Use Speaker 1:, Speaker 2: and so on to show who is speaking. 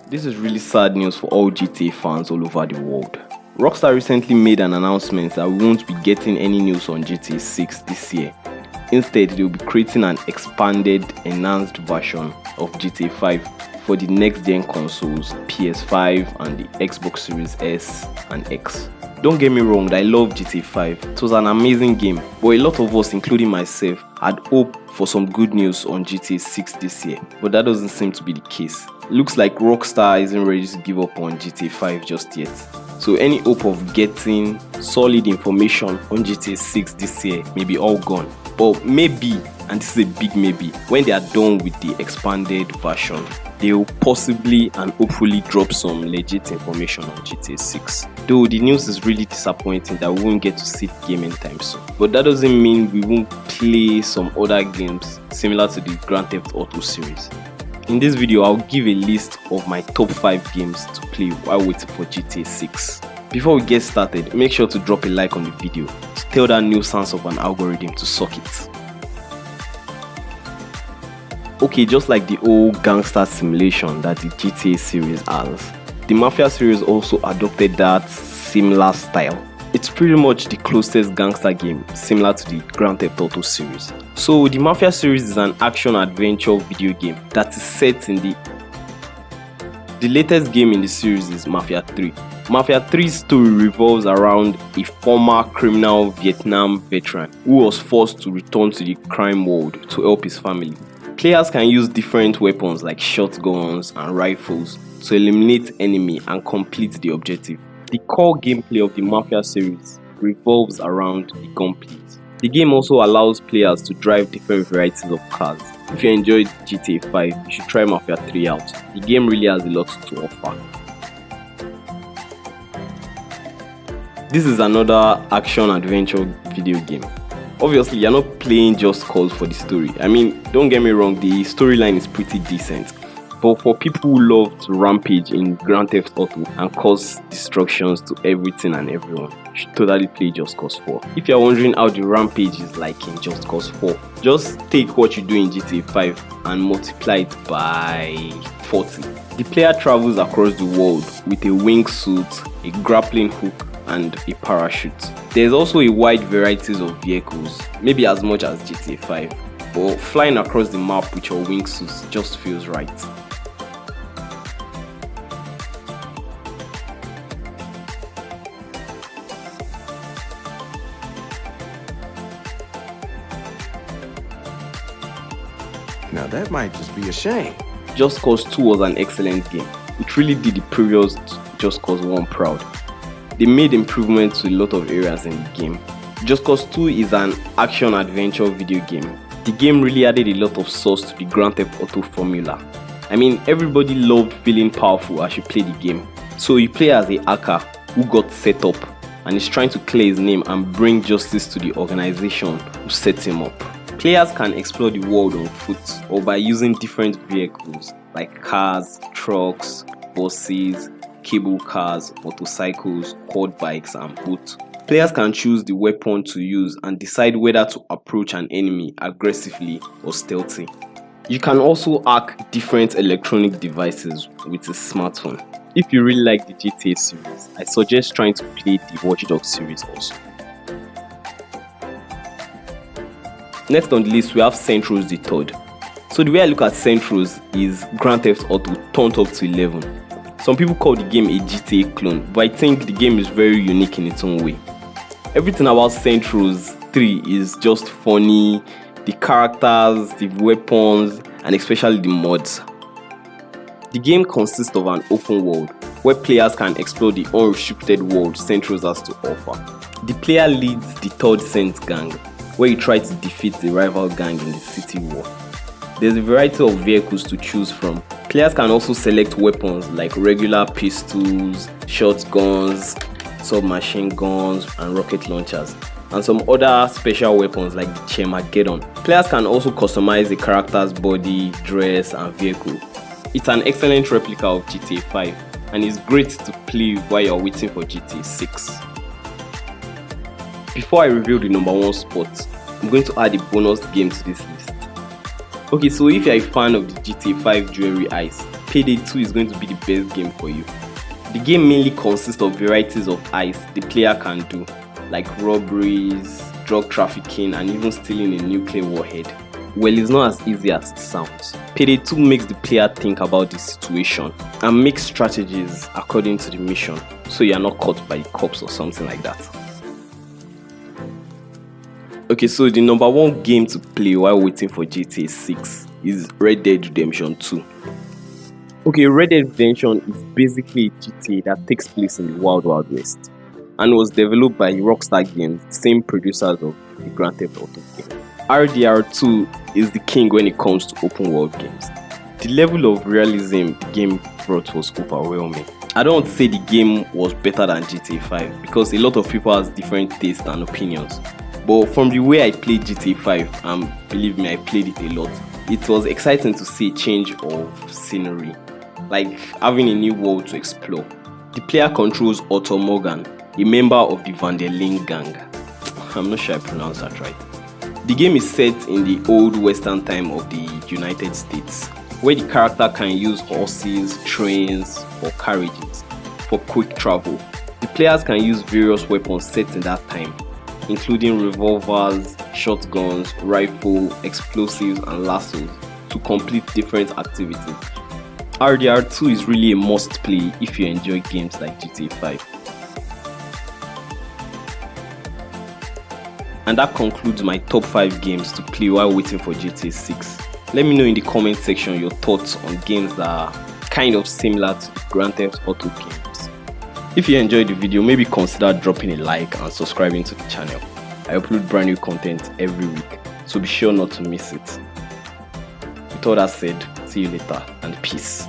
Speaker 1: This is really sad news for all GTA fans all over the world. Rockstar recently made an announcement that we won't be getting any news on GTA 6 this year. Instead, they will be creating an expanded, enhanced version of GTA 5 for the next-gen consoles, PS5 and the Xbox Series S and X. Don't get me wrong, I love GTA 5. It was an amazing game, but a lot of us, including myself, had hoped for some good news on GTA 6 this year, but that doesn't seem to be the case. It looks like Rockstar isn't ready to give up on GTA 5 just yet. So any hope of getting solid information on GTA 6 this year may be all gone. But maybe, and this is a big maybe, when they are done with the expanded version, they will possibly and hopefully drop some legit information on GTA 6. Though the news is really disappointing that we won't get to see the game anytime soon. But that doesn't mean we won't play some other games similar to the Grand Theft Auto series. In this video, I'll give a list of my top 5 games to play while waiting for GTA 6. Before we get started, make sure to drop a like on the video to tell that nuisance of an algorithm to suck it. Okay, just like the old gangster simulation that the GTA series has, the Mafia series also adopted that similar style. It's pretty much the closest gangster game similar to the Grand Theft Auto series. So the Mafia series is an action-adventure video game that is set in the latest game in the series is Mafia 3. Mafia 3's story revolves around a former criminal Vietnam veteran who was forced to return to the crime world to help his family. Players can use different weapons like shotguns and rifles to eliminate enemy and complete the objective. The core gameplay of the Mafia series revolves around the gunplay. The game also allows players to drive different varieties of cars. If you enjoyed GTA 5, you should try Mafia 3 out. The game really has a lot to offer. This is another action-adventure video game. Obviously, you're not playing just cause for the story. I mean, don't get me wrong, the storyline is pretty decent. But for people who love to rampage in Grand Theft Auto and cause destructions to everything and everyone, you should totally play Just Cause 4. If you're wondering how the rampage is like in Just Cause 4, just take what you do in GTA 5 and multiply it by 40. The player travels across the world with a wingsuit, a grappling hook, and a parachute. There's also a wide variety of vehicles, maybe as much as GTA 5, but flying across the map with your wingsuits just feels right.
Speaker 2: Now that might just be a shame.
Speaker 1: Just Cause 2 was an excellent game. It really did the previous Just Cause 1 proud. They made improvements to a lot of areas in the game. Just Cause 2 is an action-adventure video game. The game really added a lot of sauce to the Grand Theft Auto formula. I mean, everybody loved feeling powerful as you play the game. So you play as a hacker who got set up and is trying to clear his name and bring justice to the organization who set him up. Players can explore the world on foot or by using different vehicles like cars, trucks, buses, cable cars, motorcycles, quad bikes, and boats. Players can choose the weapon to use and decide whether to approach an enemy aggressively or stealthy. You can also hack different electronic devices with a smartphone. If you really like the GTA series, I suggest trying to play the Watch Dogs series also. Next on the list, we have Centros the Third. So the way I look at Centros is Grand Theft Auto turned up to 11. Some people call the game a GTA clone, but I think the game is very unique in its own way. Everything about Centros 3 is just funny, the characters, the weapons, and especially the mods. The game consists of an open world where players can explore the unrestricted world Centros has to offer. The player leads the Third Cent gang, where you try to defeat the rival gang in the city war. There's a variety of vehicles to choose from. Players can also select weapons like regular pistols, shotguns, submachine guns, and rocket launchers, and some other special weapons like the Charmageddon. Players can also customize the character's body, dress, and vehicle. It's an excellent replica of GTA 5 and it's great to play while you're waiting for GTA 6. Before I reveal the number 1 spot, I'm going to add a bonus game to this list. Okay, so if you're a fan of the GTA 5 jewelry heist, Payday 2 is going to be the best game for you. The game mainly consists of varieties of heists the player can do, like robberies, drug trafficking, and even stealing a nuclear warhead. Well, it's not as easy as it sounds. Payday 2 makes the player think about the situation and make strategies according to the mission, so you are not caught by the cops or something like that. Okay, so the number one game to play while waiting for GTA 6 is Red Dead Redemption 2. Okay, Red Dead Redemption is basically a GTA that takes place in the Wild Wild West and was developed by Rockstar Games, the same producers of the Grand Theft Auto game. RDR2 is the king when it comes to open world games. The level of realism the game brought was overwhelming. I don't want to say the game was better than GTA 5 because a lot of people have different tastes and opinions. But from the way I played GTA 5, and believe me, I played it a lot, it was exciting to see a change of scenery, like having a new world to explore. The player controls Otto Morgan, a member of the Van der Leen gang. I'm not sure I pronounced that right. The game is set in the old western time of the United States, where the character can use horses, trains, or carriages for quick travel. The players can use various weapons set in that time, including revolvers, shotguns, rifle, explosives, and lassos to complete different activities. RDR2 is really a must play if you enjoy games like GTA 5. And that concludes my top 5 games to play while waiting for GTA 6. Let me know in the comment section your thoughts on games that are kind of similar to the Grand Theft Auto games. If you enjoyed the video, maybe consider dropping a like and subscribing to the channel. I upload brand new content every week, so be sure not to miss it. With all that said, see you later and peace.